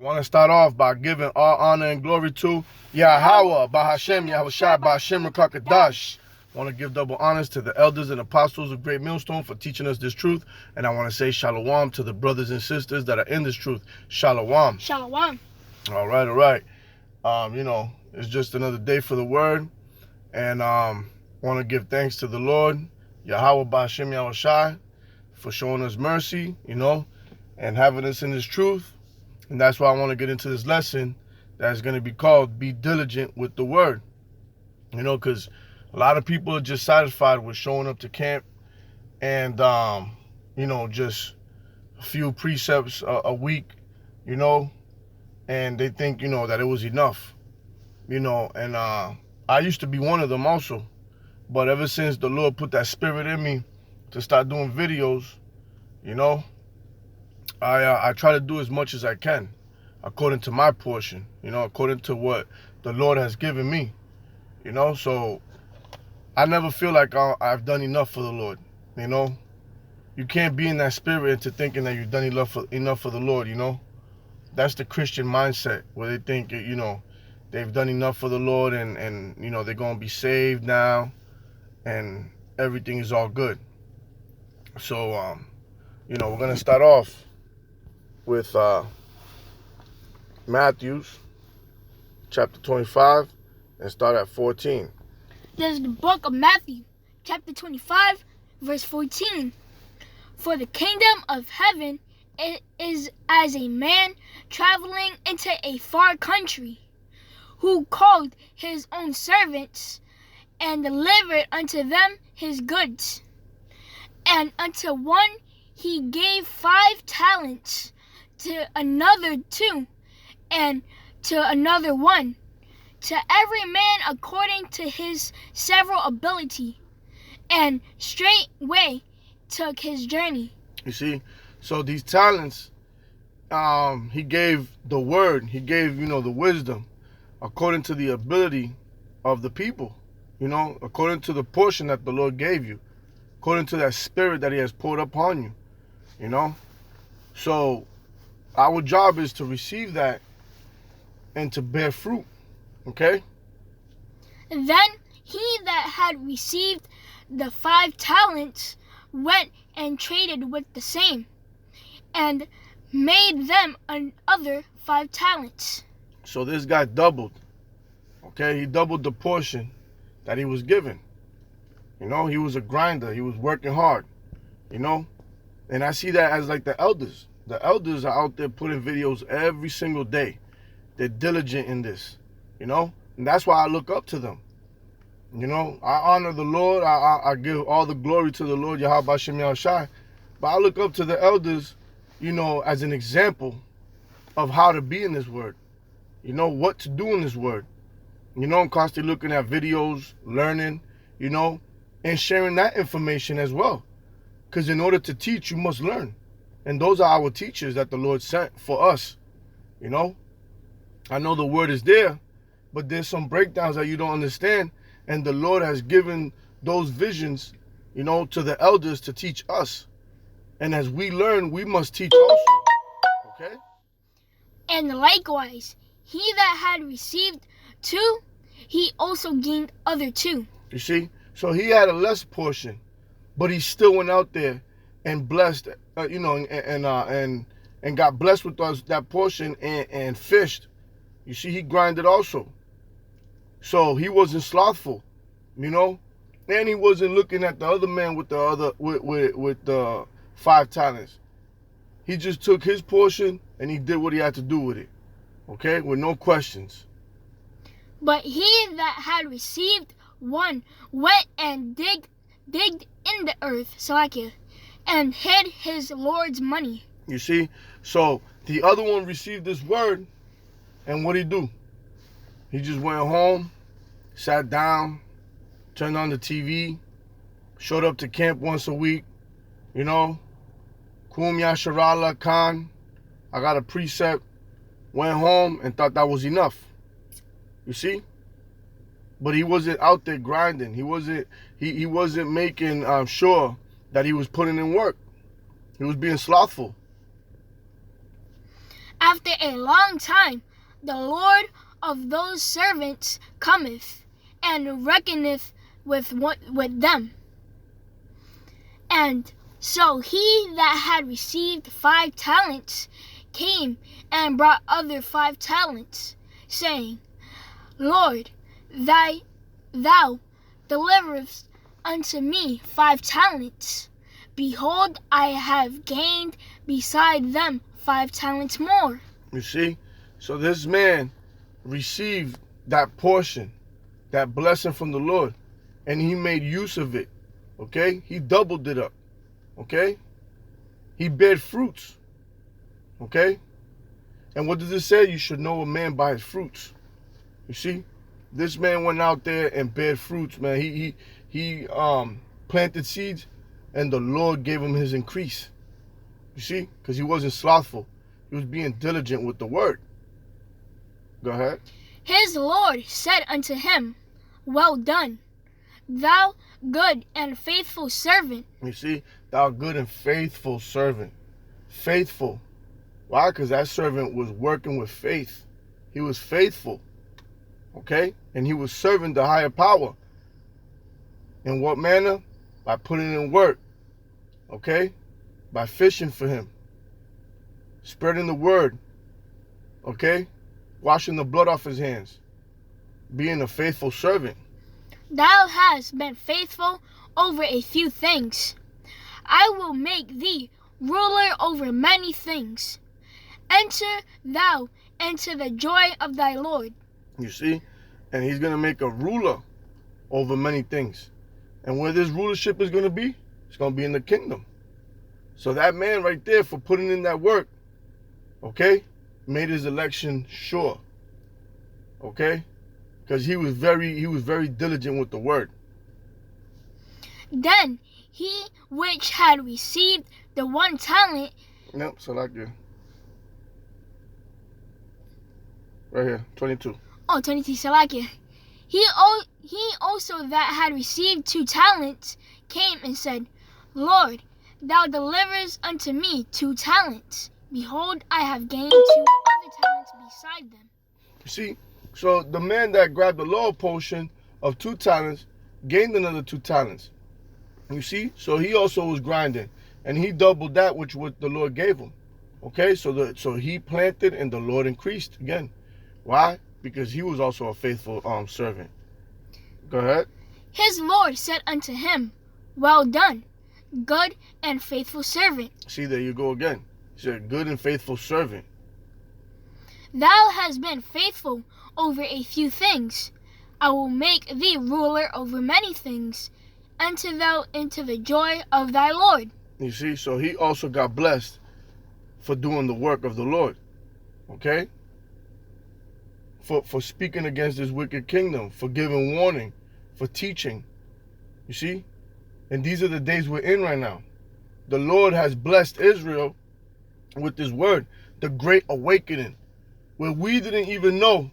I want to start off by giving all honor and glory to Yahweh, Bahashem, Yahushua, Bahashem, Rakakadash. I want to give double honors to the elders and apostles of Great Millstone for teaching us this truth. And I want to say shalom to the brothers and sisters that are in this truth. Shalom. Shalom. All right. It's just another day for the word. And I want to give thanks to the Lord, Yahweh, Bahashem, Yahushua, for showing us mercy, and having us in this truth. And that's why I want to get into this lesson that's going to be called Be Diligent with the Word. Because a lot of people are just satisfied with showing up to camp and, just a few precepts a week, and they think, that it was enough, and I used to be one of them also. But ever since the Lord put that spirit in me to start doing videos, I try to do as much as I can according to my portion, according to what the Lord has given me, so I never feel like I've done enough for the Lord, You can't be in that spirit into thinking that you've done enough for the Lord, That's the Christian mindset where they think, they've done enough for the Lord and they're going to be saved now and everything is all good. So, we're going to start off with Matthew chapter 25 and start at 14. This is the book of Matthew, chapter 25, verse 14. For the kingdom of heaven is as a man traveling into a far country, who called his own servants and delivered unto them his goods. And unto one he gave 5 talents, to another 2, and to another 1, to every man according to his several ability, and straightway took his journey. You see, so these talents, he gave the word, he gave, the wisdom, according to the ability of the people, according to the portion that the Lord gave you, according to that spirit that he has poured upon you, So our job is to receive that and to bear fruit, okay? Then he that had received the 5 talents went and traded with the same, and made them another 5 talents. So this guy doubled, okay? He doubled the portion that he was given. He was a grinder. He was working hard, And I see that as like the elders. The elders are out there putting videos every single day. They're diligent in this, And that's why I look up to them. I honor the Lord. I give all the glory to the Lord, Yahweh Shem Yahushai. But I look up to the elders, as an example of how to be in this word. What to do in this word. I'm constantly looking at videos, learning, and sharing that information as well. Because in order to teach, you must learn. And those are our teachers that the Lord sent for us. I know the word is there, but there's some breakdowns that you don't understand. And the Lord has given those visions, to the elders to teach us. And as we learn, we must teach also. Okay? And likewise, he that had received 2, he also gained other 2. You see? So he had a less portion, but he still went out there and blessed, and got blessed with that portion and fished. You see, he grinded also. So he wasn't slothful, and he wasn't looking at the other man with the 5 talents. He just took his portion and he did what he had to do with it. Okay, with no questions. But he that had received 1 went and digged in the earth, and hid his Lord's money. You see? So the other one received this word, and what'd he do? He just went home, sat down, turned on the TV, showed up to camp once a week, Kum Yasharala Khan. I got a precept, went home and thought that was enough. You see? But he wasn't out there grinding. He wasn't making sure that he was putting in work. He was being slothful. After a long time, the Lord of those servants cometh, and reckoneth with them. And so he that had received 5 talents came and brought other 5 talents, saying, Lord, thou deliverest unto me 5 talents. Behold, I have gained beside them 5 talents more. You see? So this man received that portion, that blessing from the Lord, and he made use of it. Okay? He doubled it up. Okay? He bared fruits. Okay? And what does it say? You should know a man by his fruits. You see? This man went out there and bared fruits, man. He planted seeds, and the Lord gave him his increase. You see? Because he wasn't slothful. He was being diligent with the word. Go ahead. His Lord said unto him, Well done, thou good and faithful servant. You see? Thou good and faithful servant. Faithful. Why? Because that servant was working with faith. He was faithful. Okay? And he was serving the higher power. In what manner? By putting in work. Okay? By fishing for him. Spreading the word. Okay? Washing the blood off his hands. Being a faithful servant. Thou hast been faithful over a few things. I will make thee ruler over many things. Enter thou into the joy of thy Lord. You see? And he's going to make a ruler over many things. And where this rulership is going to be? It's going to be in the kingdom. So that man right there, for putting in that work, okay, made his election sure. Okay? Because he was very diligent with the word. Then he which had received the 1 talent. Yep, so like you. Right here, 22. Oh, 22, Salakia. He also that had received 2 talents came and said, Lord, thou deliverest unto me 2 talents. Behold, I have gained 2 other talents beside them. You see, so the man that grabbed the lower portion of 2 talents gained another 2 talents. You see, so he also was grinding, and he doubled that which what the Lord gave him. Okay, so he planted and the Lord increased again. Why? Because he was also a faithful servant. Go ahead. His Lord said unto him, Well done, good and faithful servant. See, there you go again. He said, good and faithful servant. Thou hast been faithful over a few things. I will make thee ruler over many things. Enter thou into the joy of thy Lord. You see, so he also got blessed for doing the work of the Lord. Okay? For speaking against this wicked kingdom, for giving warning, for teaching. You see? And these are the days we're in right now. The Lord has blessed Israel with this word, the great awakening, where we didn't even know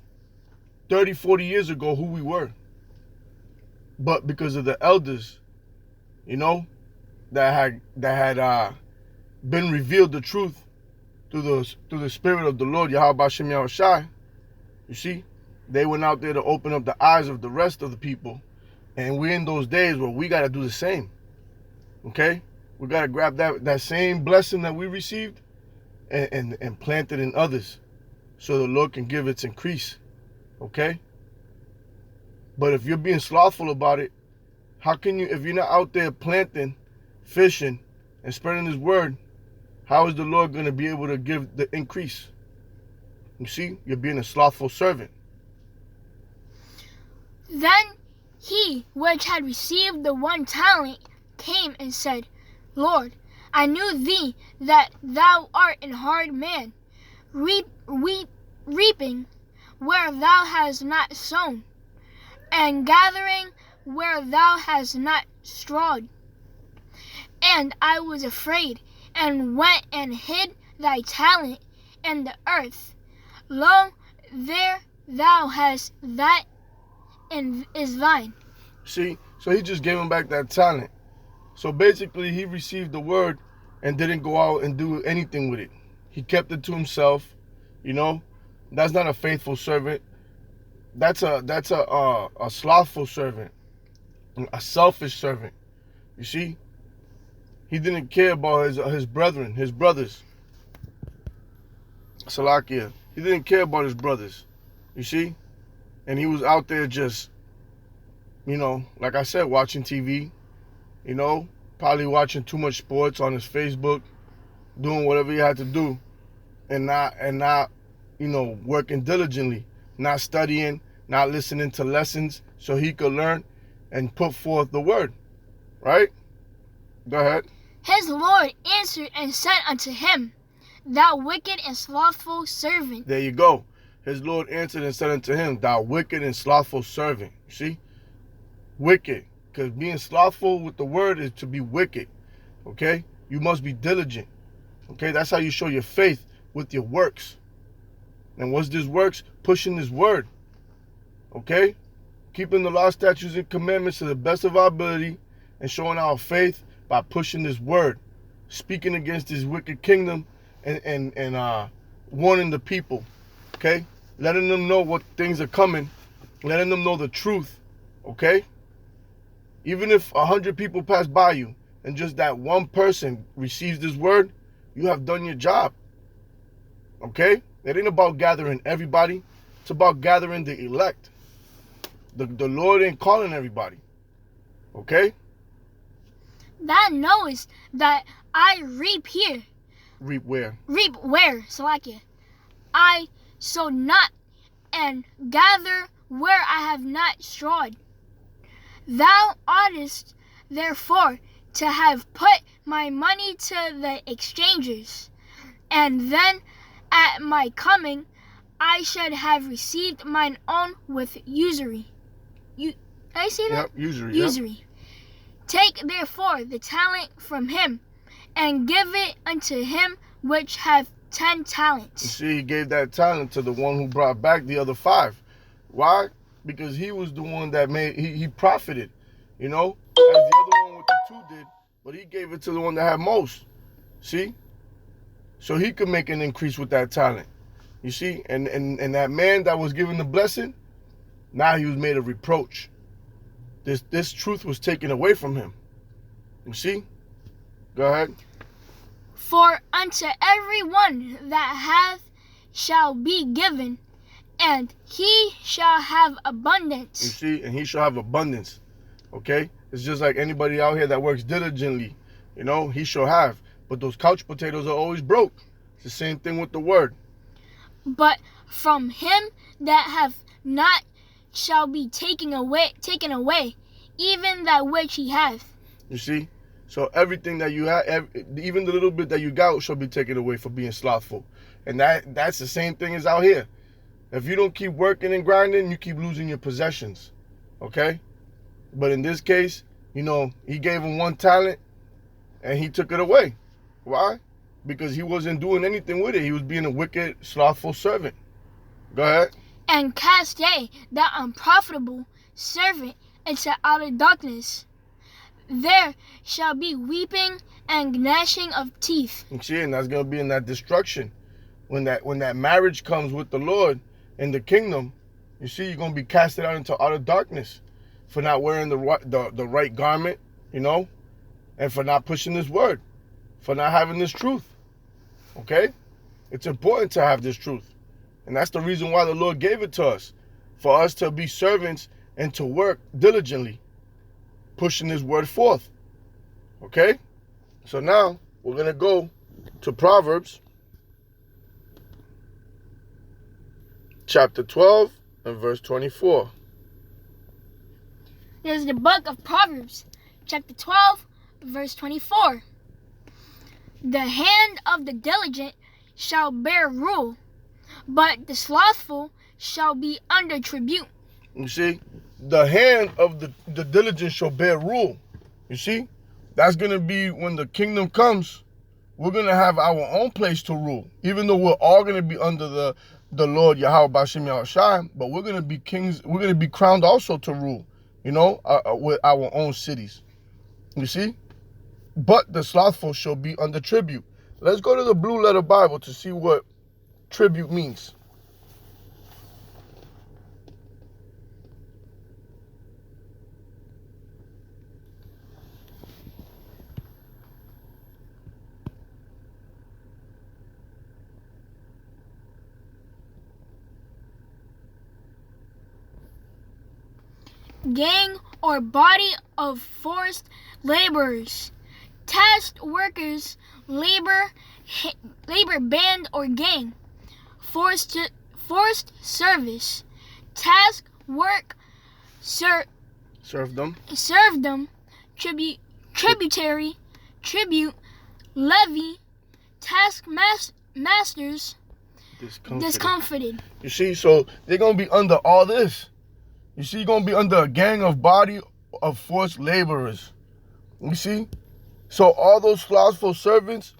30, 40 years ago who we were. But because of the elders, you know, that had been revealed the truth through the Spirit of the Lord, Yahweh Shem Yahushai, you see, they went out there to open up the eyes of the rest of the people. And we're in those days where we got to do the same. Okay? We got to grab that same blessing that we received and plant it in others so the Lord can give its increase. Okay? But if you're being slothful about it, how can you, if you're not out there planting, fishing, and spreading his word, how is the Lord going to be able to give the increase? You see, you're being a slothful servant. Then he which had received the 1 talent came and said, Lord, I knew thee that thou art an hard man, reaping where thou hast not sown, and gathering where thou hast not strawed. And I was afraid, and went and hid thy talent in the earth. Lo, there thou hast that and is thine. See, so he just gave him back that talent. So basically, he received the word and didn't go out and do anything with it. He kept it to himself. You know, that's not a faithful servant. That's a slothful servant, a selfish servant. You see, he didn't care about his brethren, his brothers. Salakia. He didn't care about his brothers. You see, and he was out there just, like I said, watching TV. Probably watching too much sports on his Facebook, doing whatever he had to do, and not working diligently, not studying, not listening to lessons so he could learn and put forth the word. Right? Go ahead. His Lord answered and said unto him, Thou wicked and slothful servant. There you go. His Lord answered and said unto him, Thou wicked and slothful servant. You see? Wicked. Because being slothful with the word is to be wicked. Okay? You must be diligent. Okay? That's how you show your faith, with your works. And what's this works? Pushing this word. Okay? Keeping the law, statutes, and commandments to the best of our ability, and showing our faith by pushing this word. Speaking against this wicked kingdom and warning the people. Okay? Letting them know what things are coming. Letting them know the truth. Okay? Even if 100 people pass by you and just that one person receives this word, you have done your job. Okay? It ain't about gathering everybody. It's about gathering the elect. The Lord ain't calling everybody. Okay? Thou knowest that I reap here. Reap where? Reap where, Salakia. I sow not, and gather where I have not strawed. Thou oughtest therefore to have put my money to the exchangers, and then at my coming I should have received mine own with usury. Did I say that? Yep, usury. Usury. Yep. Take therefore the talent from him, and give it unto him which hath 10 talents. You see, he gave that talent to the one who brought back the other 5. Why? Because he was the one that he profited, as the other one with the 2 did, but he gave it to the one that had most. See? So he could make an increase with that talent. You see? And that man that was given the blessing, now he was made a reproach. This truth was taken away from him. You see? Go ahead. For unto every one that hath shall be given, and he shall have abundance. You see? And he shall have abundance. Okay? It's just like anybody out here that works diligently. He shall have. But those couch potatoes are always broke. It's the same thing with the word. But from him that hath not shall be taken away, even that which he hath. You see? So everything that you have, even the little bit that you got, shall be taken away for being slothful. And that's the same thing as out here. If you don't keep working and grinding, you keep losing your possessions. Okay? But in this case, he gave him 1 talent and he took it away. Why? Because he wasn't doing anything with it. He was being a wicked, slothful servant. Go ahead. And cast they that unprofitable servant into outer darkness. There shall be weeping and gnashing of teeth. You see, and that's going to be in that destruction. When that marriage comes with the Lord in the kingdom, you see, you're going to be casted out into outer darkness for not wearing the right garment, and for not pushing this word, for not having this truth. Okay? It's important to have this truth. And that's the reason why the Lord gave it to us, for us to be servants and to work diligently, pushing his word forth. Okay? So now we're going to go to Proverbs chapter 12 and verse 24. There's the book of Proverbs, chapter 12, verse 24. The hand of the diligent shall bear rule, but the slothful shall be under tribute. You see, the hand of the diligent shall bear rule. You see, that's going to be when the kingdom comes. We're going to have our own place to rule, even though we're all going to be under the Lord Yahweh Bashim Yahushai, but we're going to be kings. We're going to be crowned also to rule, with our own cities. You see? But the slothful shall be under tribute. Let's go to the Blue Letter Bible to see what tribute means. Gang or body of forced laborers, task workers, labor band or gang, forced service, task work, Serfdom, tributary, tribute, levy, masters, discomfited. You see, so they're going to be under all this. You see, you're going to be under a gang of body of forced laborers. You see? So all those slothful servants,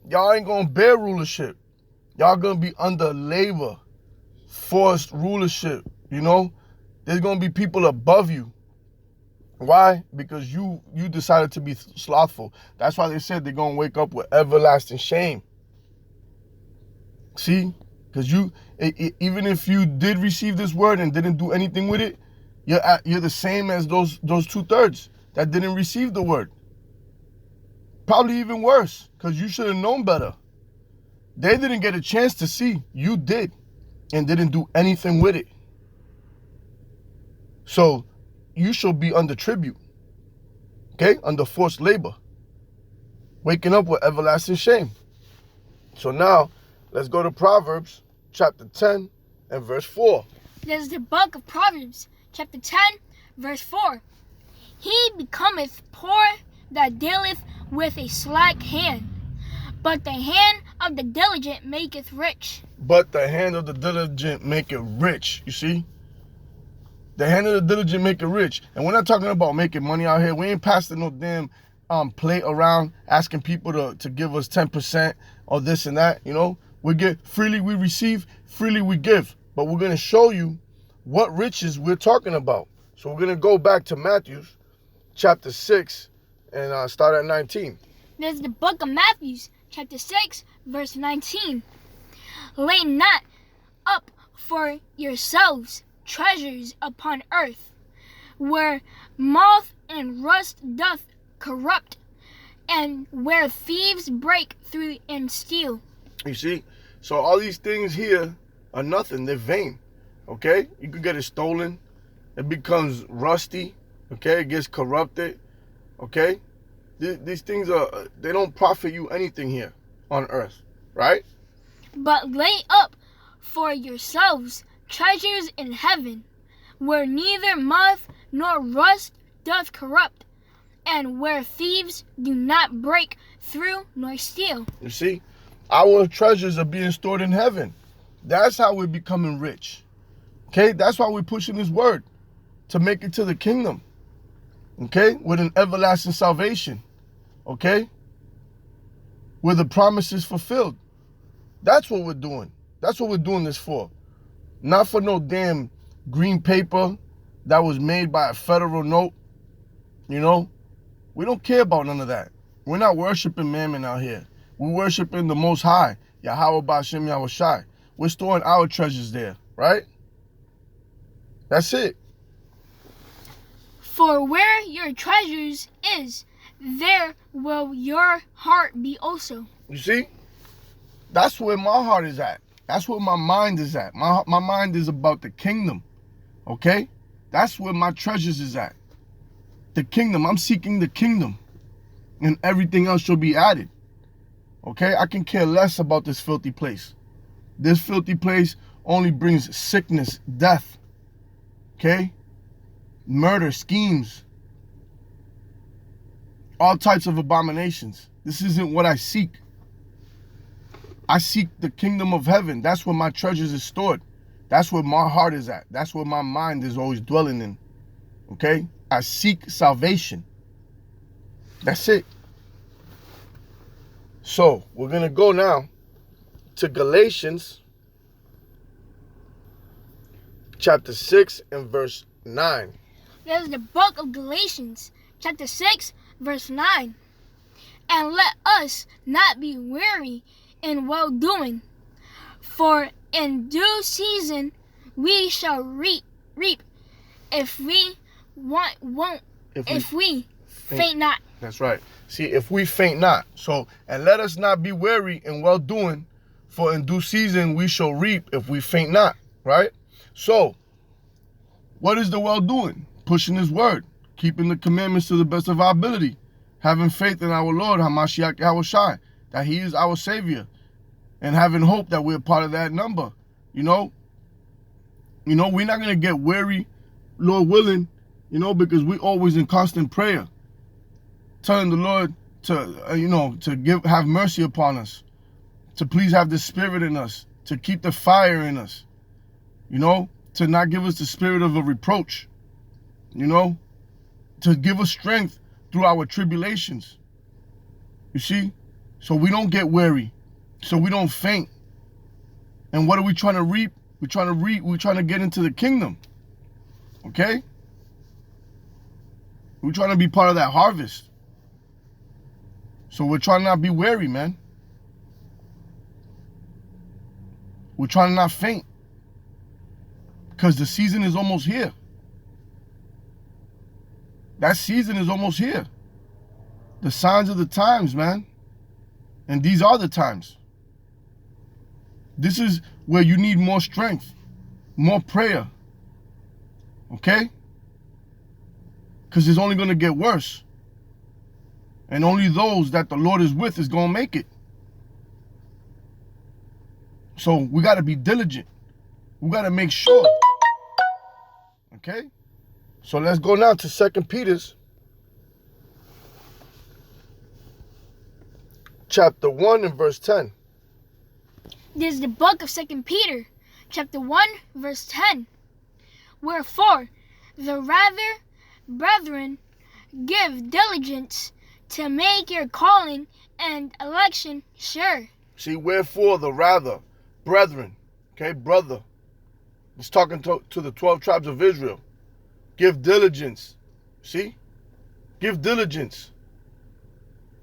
y'all ain't going to bear rulership. Y'all going to be under labor, forced rulership, you know? There's going to be people above you. Why? Because you decided to be slothful. That's why they said they're going to wake up with everlasting shame. See? Because even if you did receive this word and didn't do anything with it, you're the same as those 2/3 that didn't receive the word. Probably even worse, because you should have known better. They didn't get a chance to see. You did, and didn't do anything with it. So you should be under tribute, okay? Under forced labor, waking up with everlasting shame. So now, let's go to Proverbs chapter 10 and verse 4. There's the book of Proverbs, chapter 10, verse 4. He becometh poor that dealeth with a slack hand, but the hand of the diligent maketh rich. But the hand of the diligent make it rich, you see? The hand of the diligent make it rich. And we're not talking about making money out here. We ain't passing no damn plate around asking people to give us 10% or this and that, you know? We get freely we receive, freely we give. But we're going to show you what riches we're talking about. So we're going to go back to Matthew chapter 6 and start at 19. There's the book of Matthew, chapter 6, verse 19. Lay not up for yourselves treasures upon earth, where moth and rust doth corrupt, and where thieves break through and steal. You see? So all these things here are nothing. They're vain. Okay? You could get it stolen. It becomes rusty. Okay? It gets corrupted. Okay? These things they don't profit you anything here on earth. Right? But lay up for yourselves treasures in heaven, where neither moth nor rust doth corrupt, and where thieves do not break through nor steal. You see? Our treasures are being stored in heaven. That's how we're becoming rich. Okay? That's why we're pushing this word, to make it to the kingdom. Okay? With an everlasting salvation. Okay? Where the promise is fulfilled. That's what we're doing. That's what we're doing this for. Not for no damn green paper that was made by a federal note. You know? We don't care about none of that. We're not worshiping mammon out here. We're worshiping the Most High, Yahweh B'Shem Yahushai. We're storing our treasures there, right? That's it. For where your treasures is, there will your heart be also. You see? That's where my heart is at. That's where my mind is at. My mind is about the kingdom, okay? That's where my treasures is at. The kingdom. I'm seeking the kingdom, and everything else shall be added. Okay, I can care less about this filthy place. This filthy place only brings sickness, death, okay? Murder, schemes, all types of abominations. This isn't what I seek. I seek the kingdom of heaven. That's where my treasures is stored. That's where my heart is at. That's where my mind is always dwelling in, okay? I seek salvation. That's it. So, we're going to go now to Galatians chapter 6 and verse 9. There's the book of Galatians, chapter 6, verse 9. And let us not be weary in well-doing, For in due season we shall reap if we faint not. That's right. See, if we faint not. So, and let us not be weary in well doing, for in due season we shall reap if we faint not. Right? So, what is the well doing? Pushing his word, keeping the commandments to the best of our ability, having faith in our Lord, Hamashiach Yahushai, that he is our Savior, and having hope that we're part of that number. You know, we're not going to get weary, Lord willing, because we're always in constant prayer, telling the Lord to have mercy upon us, to please have the Spirit in us, to keep the fire in us, to not give us the spirit of a reproach, to give us strength through our tribulations. You see? So we don't get weary, so we don't faint. And what are we trying to reap? We're trying to get into the kingdom. Okay? We're trying to be part of that harvest. So we're trying to not be weary, man. We're trying to not faint. Because the season is almost here. That season is almost here. The signs of the times, man. And these are the times. This is where you need more strength, more prayer. Okay? Because it's only going to get worse. And only those that the Lord is with is going to make it. So we got to be diligent. We got to make sure. Okay? So let's go now to 2 Peter's chapter 1 and verse 10. This is the book of 2 Peter, chapter 1, verse 10. Wherefore, the rather, brethren, give diligence to make your calling and election sure. See, wherefore the rather, brethren, okay, brother. He's talking to the 12 tribes of Israel. Give diligence. See? Give diligence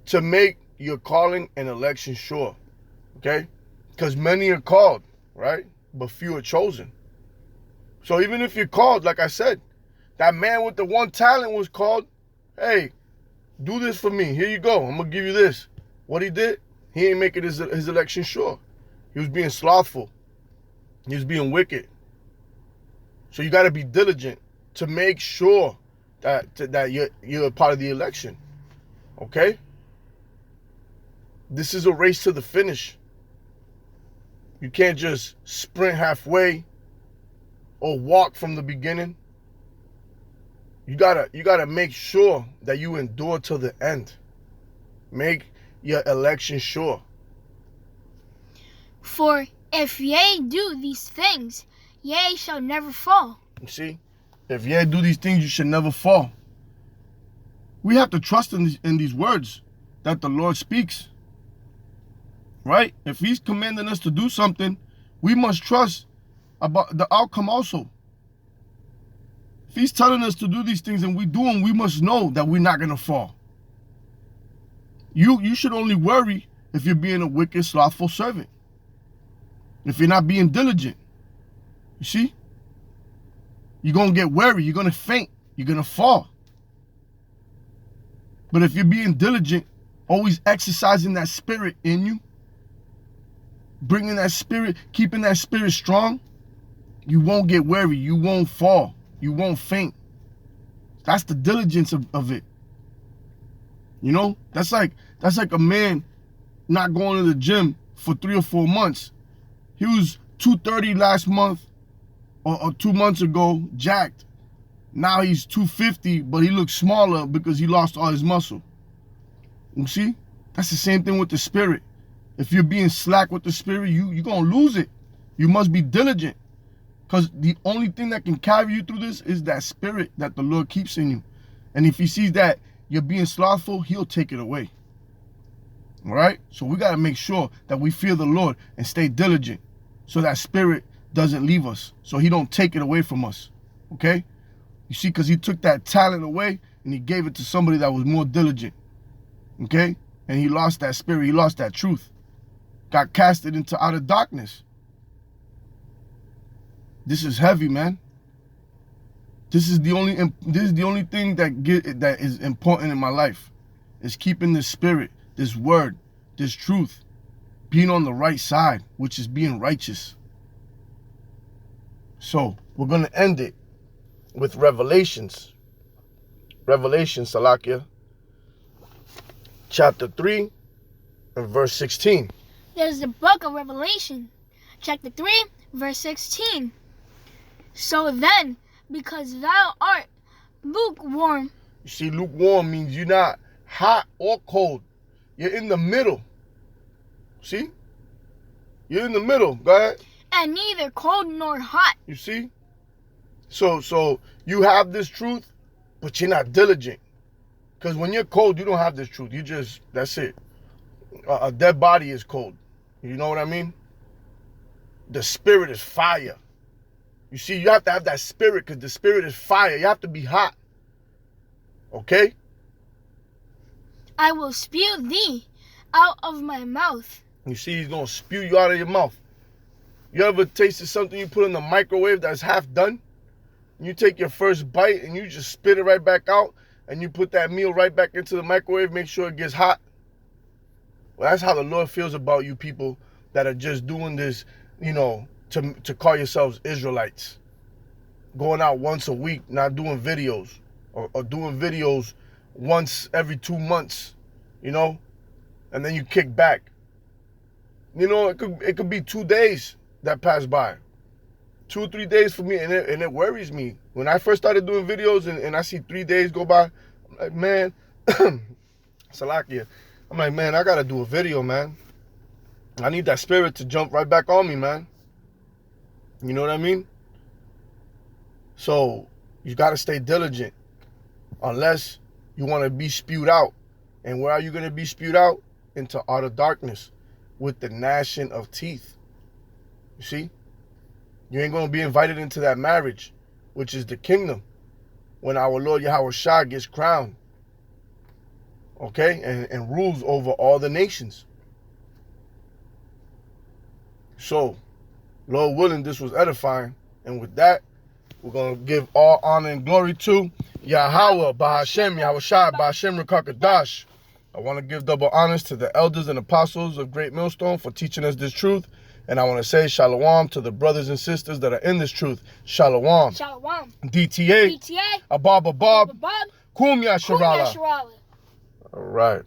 to make your calling and election sure. Okay? Because many are called, right? But few are chosen. So even if you're called, like I said, that man with the one talent was called, hey, do this for me. Here you go. I'm going to give you this. What he did, he ain't making his election sure. He was being slothful. He was being wicked. So you got to be diligent to make sure that you're a part of the election. Okay? This is a race to the finish. You can't just sprint halfway or walk from the beginning. You gotta make sure that you endure till the end. Make your election sure. For if ye do these things, ye shall never fall. You see? If ye do these things, you should never fall. We have to trust in these words that the Lord speaks. Right? If he's commanding us to do something, we must trust about the outcome also. If he's telling us to do these things and we do them, we must know that we're not going to fall. You should only worry if you're being a wicked, slothful servant. If you're not being diligent. You see? You're going to get weary. You're going to faint. You're going to fall. But if you're being diligent, always exercising that spirit in you, bringing that spirit, keeping that spirit strong, you won't get weary. You won't fall. You won't faint. That's the diligence of it. That's like a man not going to the gym for 3 or 4 months. He was 230 last month or 2 months ago, jacked. Now he's 250, but he looks smaller because he lost all his muscle. You see? That's the same thing with the spirit. If you're being slack with the spirit, you're going to lose it. You must be diligent. Because the only thing that can carry you through this is that spirit that the Lord keeps in you. And if he sees that you're being slothful, he'll take it away. All right? So we got to make sure that we fear the Lord and stay diligent so that spirit doesn't leave us, so he don't take it away from us. Okay? You see, because he took that talent away and he gave it to somebody that was more diligent. Okay? And he lost that spirit. He lost that truth. Got casted into outer darkness. This is heavy, man. This is the only thing that is important in my life, is keeping this spirit, this word, this truth, being on the right side, which is being righteous. So we're gonna end it with Revelations, Salakia, chapter 3 and verse 16. There's the book of Revelation, chapter 3, verse 16. So then, because thou art lukewarm. You see, lukewarm means you're not hot or cold. You're in the middle. See? You're in the middle. Go ahead. And neither cold nor hot. You see? So you have this truth, but you're not diligent. Because when you're cold, you don't have this truth. You just, that's it. A dead body is cold. You know what I mean? The spirit is fire. You see, you have to have that spirit, because the spirit is fire. You have to be hot. Okay? I will spew thee out of my mouth. You see, he's going to spew you out of your mouth. You ever tasted something you put in the microwave that's half done? You take your first bite and you just spit it right back out, and you put that meal right back into the microwave, make sure it gets hot. Well, that's how the Lord feels about you people that are just doing this, you know, to call yourselves Israelites. Going out once a week, not doing videos, or doing videos once every 2 months, you know, and then you kick back. You know, it could be 2 days that pass by. 2 or 3 days for me, and it worries me. When I first started doing videos and I see 3 days go by, I'm like, man, Salakia, I'm like, man, I gotta do a video, man. I need that spirit to jump right back on me, man. You know what I mean? So you gotta stay diligent, unless you want to be spewed out. And where are you gonna be spewed out? Into outer darkness, with the gnashing of teeth. You see? You ain't going to be invited into that marriage, which is the kingdom, when our Lord Yahweh Shah gets crowned. Okay? And rules over all the nations. So, Lord willing, this was edifying. And with that, we're going to give all honor and glory to Yahweh, Bahashem, Yahweh Shah, Bahashem Rekakadash. I want to give double honors to the elders and apostles of Great Millstone for teaching us this truth. And I want to say shalom to the brothers and sisters that are in this truth. Shalom. Shalom. DTA. DTA. Abab. Bob. Kum Yasharala. Sharala. All right.